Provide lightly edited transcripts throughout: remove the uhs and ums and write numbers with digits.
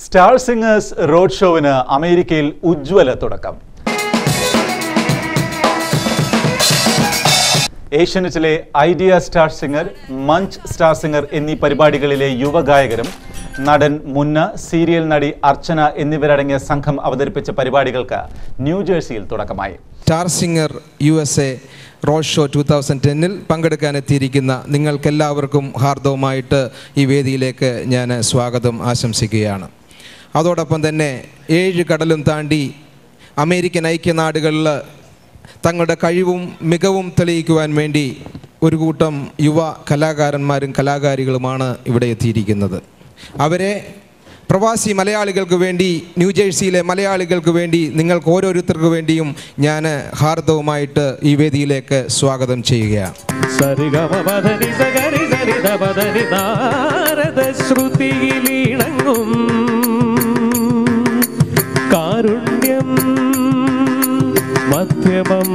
Star singers road ഷോവിന് അമേരിക്കയിൽ ഉജ്ജ്വല തുടക്കം. ഏഷ്യാനെറ്റിലെ Idea star singer, Munch star singer എന്നീ പരിപാടികളിലെ യുവഗായകരും നടൻ മുന്ന, സീരിയൽ നടി അർച്ചന എന്നിവരടങ്ങിയ സംഘം അവതരിപ്പിച്ച പരിപാടികൾക്ക് ന്യൂജേഴ്സിയിൽ തുടക്കമായി. Star singer USA road show 2010 പങ്കെടുക്കാനെത്തിയിരിക്കുന്ന നിങ്ങൾക്കെല്ലാവർക്കും ഹാർദവമായിട്ട് ഈ വേദിയിലേക്ക് ഞാൻ സ്വാഗതം ആശംസിക്കുകയാണ്. അതോടൊപ്പം തന്നെ 7 കടലും താണ്ടി അമേരിക്കൻ ഐക്യനാടുകളിൽ തങ്ങളുടെ കഴിവും മികവും തെളിയിക്കുവാൻ വേണ്ടി ഒരു കൂട്ടം യുവ കലാകാരന്മാരും കലാകാരികളുമാണ് ഇവിടെ എത്തിയിരിക്കുന്നത്. അവരെ പ്രവാസി മലയാളികൾക്ക് വേണ്ടി, ന്യൂജേഴ്സിയിലെ മലയാളികൾക്ക് വേണ്ടി, നിങ്ങൾക്ക് ഓരോരുത്തർക്ക് വേണ്ടിയും ഞാൻ ഹാർദവുമായിട്ട് ഈ വേദിയിലേക്ക് സ്വാഗതം ചെയ്യുകയാണ്. കാരുണ്യം മധ്യമം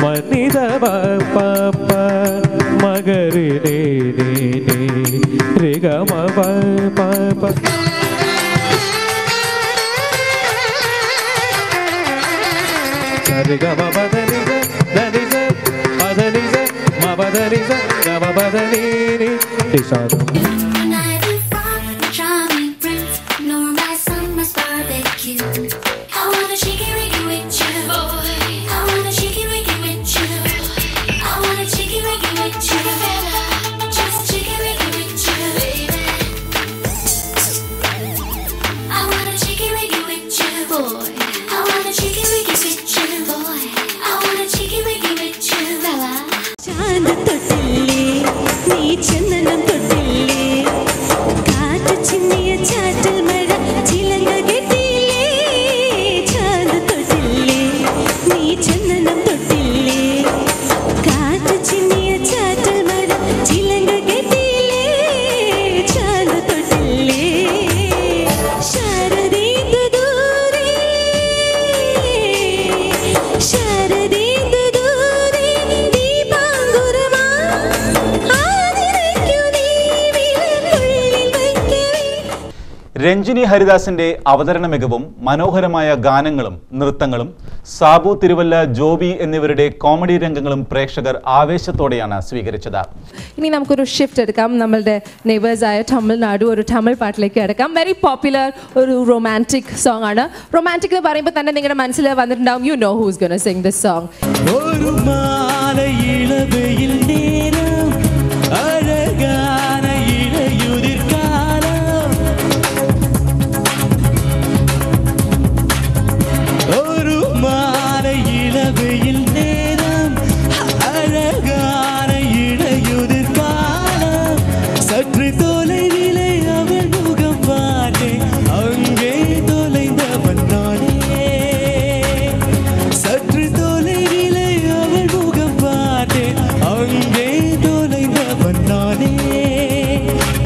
മനിത പ മകരേ രിഗമ പ സരിഗമ പദനിസ ധനിസ പദനിസ മപദനിസ ഗമ പദനീനി ദിശാദം. രഞ്ജിനി ഹരിദാസിന്റെ അവതരണ മികവും മനോഹരമായ ഗാനങ്ങളും നൃത്തങ്ങളും സാബു തിരുവല്ല, ജോബി എന്നിവരുടെ കോമഡി രംഗങ്ങളും പ്രേക്ഷകർ ആവേശത്തോടെയാണ് സ്വീകരിച്ചത്. ഇനി നമുക്കൊരു ഷിഫ്റ്റ് എടുക്കാം. നമ്മളുടെ നെയ്ബേഴ്സായ തമിഴ്നാട് ഒരു തമിഴ് പാട്ടിലേക്ക് എടുക്കാം. വെരി പോപ്പുലർ ഒരു റൊമാൻറ്റിക് സോങ് ആണ്. റൊമാൻറ്റിക് എന്ന് പറയുമ്പോൾ തന്നെ നിങ്ങളുടെ മനസ്സിൽ വന്നിട്ടുണ്ടാവും, you know who's gonna sing this song.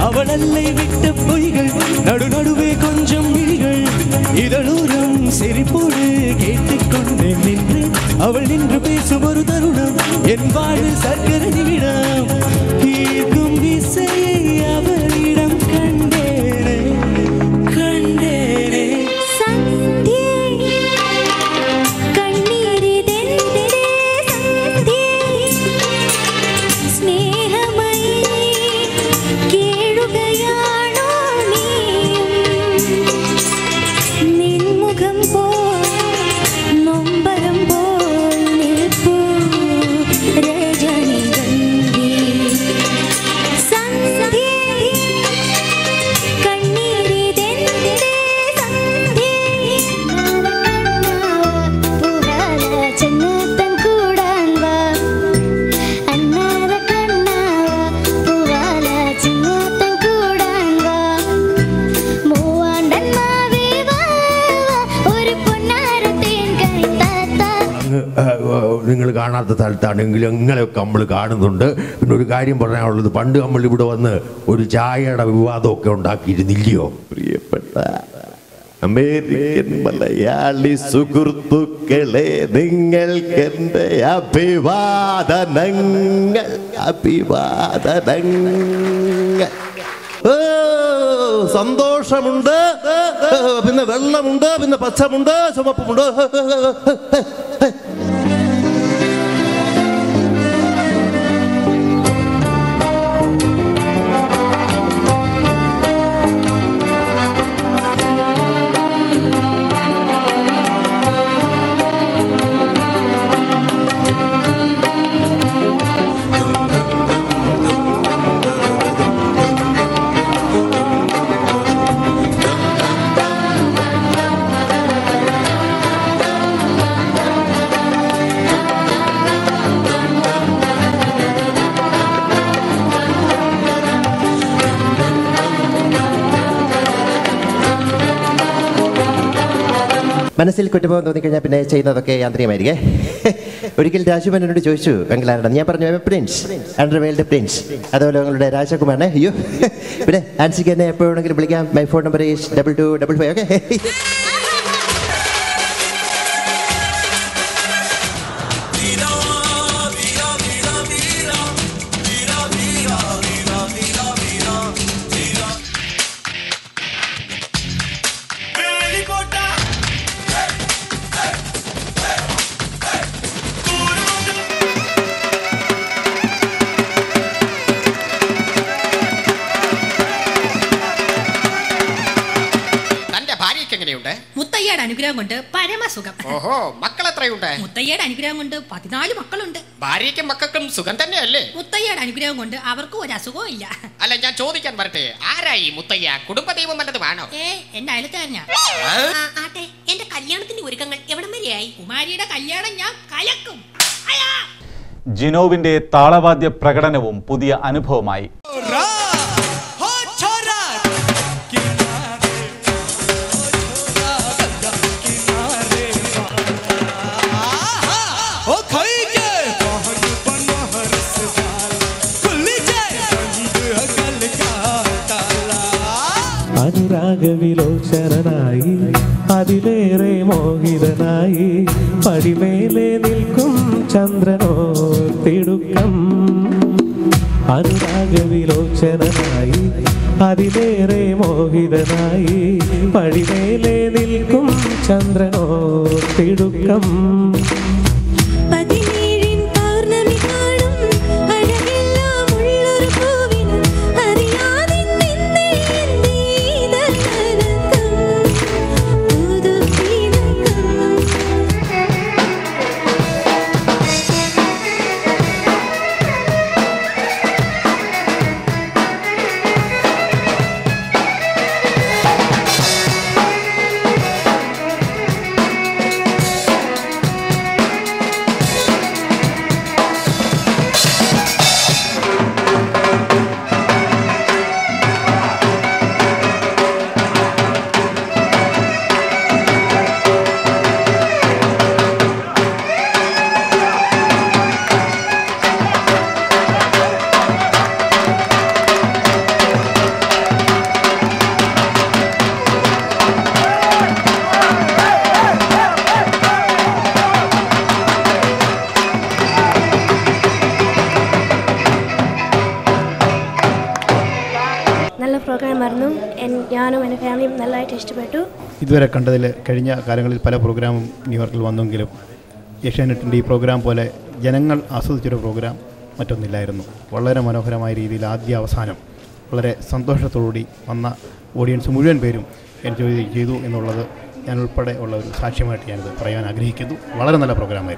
அவளல்லை விட்ட பொய்கள் நடு நடுவே கொஞ்சம் விழிகள் இதழூரம் சிரிப்போடு கேட்டுக்கொண்டே நின்று அவள் நின்று பேசும் ஒரு தருணம் என் வாழ்வில் சர்க்கர நிமிடம் ஈர்க்கும் இசையை அவளிடம் கண்டேனே கண்டேனே നിങ്ങൾ കാണാത്ത സ്ഥലത്താണെങ്കിലും നിങ്ങളെയൊക്കെ നമ്മൾ കാണുന്നുണ്ട്. പിന്നെ ഒരു കാര്യം പറയാനുള്ളത്, പണ്ട് നമ്മൾ ഇവിടെ വന്ന് ഒരു ചായയുടെ വിവാദമൊക്കെ ഉണ്ടാക്കിയിരുന്നില്ലയോ? പ്രിയപ്പെട്ട അമേരിക്കൻ മലയാളി സുഹൃത്തുക്കളെ, നിങ്ങൾക്കെൻ്റെ അഭിവാദനങ്ങൾ. സന്തോഷമുണ്ട്, പിന്നെ വെള്ളമുണ്ട്, പിന്നെ പച്ചമുണ്ട്, ചുവപ്പുമുണ്ട്. മനസ്സിൽ കുറ്റബോധം തോന്നിക്കഴിഞ്ഞാൽ പിന്നെ ചെയ്യുന്നതൊക്കെ യാന്ത്രികമായിരിക്കേ. ഒരിക്കൽ രാജുമൻ എന്നോട് ചോദിച്ചു വെങ്കലാരുടെ, ഞാൻ പറഞ്ഞു പ്രിൻസ്, അണ്ടർവേൾഡ് പ്രിൻസ്. അതുപോലെ നിങ്ങളുടെ രാജകുമാരനെ. അയ്യോ പിന്നെ ആൻസിക്ക് എന്നെ എപ്പോൾ വേണമെങ്കിലും വിളിക്കാം. My phone number is 2255. Okay. മുത്തയ്യയുടെ അനുഗ്രഹം കൊണ്ട് പരമസുഖം. ഓഹോ, മക്കൾ എത്രയുണ്ട്? മുത്തയ്യയുടെ അനുഗ്രഹം കൊണ്ട് 14 മക്കളുണ്ട്. ഭാര്യയ്ക്കും മക്കൾക്കും സുഖം തന്നെയല്ലേ? മുത്തയ്യയുടെ അനുഗ്രഹം കൊണ്ട് അവർക്കും ഒരു അസുഖവും ഇല്ല. അല്ല, ഞാൻ ചോദിക്കാൻ വരട്ടെ, ആരായി മുത്തയ്യ? കുടുംബദൈവം വല്ലതുമാണോ? എന്റെ അയലത്തുകാരനാ. ആട്ടെ, എന്റെ കല്യാണത്തിന്റെ ഒരുക്കങ്ങൾ എവിടം വരെയായി? കുമാരിയുടെ കല്യാണം ഞാൻ കലക്കും. ജിനോവിന്റെ താളവാദ്യ പ്രകടനവും പുതിയ അനുഭവമായി. അനുരാഗവിലോചനായി അതിലേറെ മോഹിതനായി പടിമേലെ നിൽക്കും ചന്ദ്രനോ തിടുക്കം. അനുരാഗവിലോചനായി അതിലേറെ മോഹിതനായി പടിമേലെ നിൽക്കും ചന്ദ്രനോ തിടുക്കം. പ്രോഗ്രാമായിരുന്നു. ഞാനും എൻ്റെ ഫാമിലിയും നല്ലതായിട്ട് ഇഷ്ടപ്പെട്ടു. ഇതുവരെ കണ്ടതിൽ കഴിഞ്ഞ കാലങ്ങളിൽ പല പ്രോഗ്രാമും ന്യൂയോർക്കിൽ വന്നെങ്കിലും ഏഷ്യാനെറ്റിൻ്റെ ഈ പ്രോഗ്രാം പോലെ ജനങ്ങൾ ആസ്വദിച്ചൊരു പ്രോഗ്രാം മറ്റൊന്നില്ലായിരുന്നു. വളരെ മനോഹരമായ രീതിയിൽ ആദ്യ അവസാനം വളരെ സന്തോഷത്തോടുകൂടി വന്ന ഓഡിയൻസ് മുഴുവൻ പേരും എൻജോയ് ചെയ്തു എന്നുള്ളത് ഞാൻ ഉൾപ്പെടെ ഉള്ള ഒരു സാക്ഷ്യമായിട്ട് ഞാനിത് പറയാൻ ആഗ്രഹിക്കുന്നു. വളരെ നല്ല പ്രോഗ്രാമായിരുന്നു.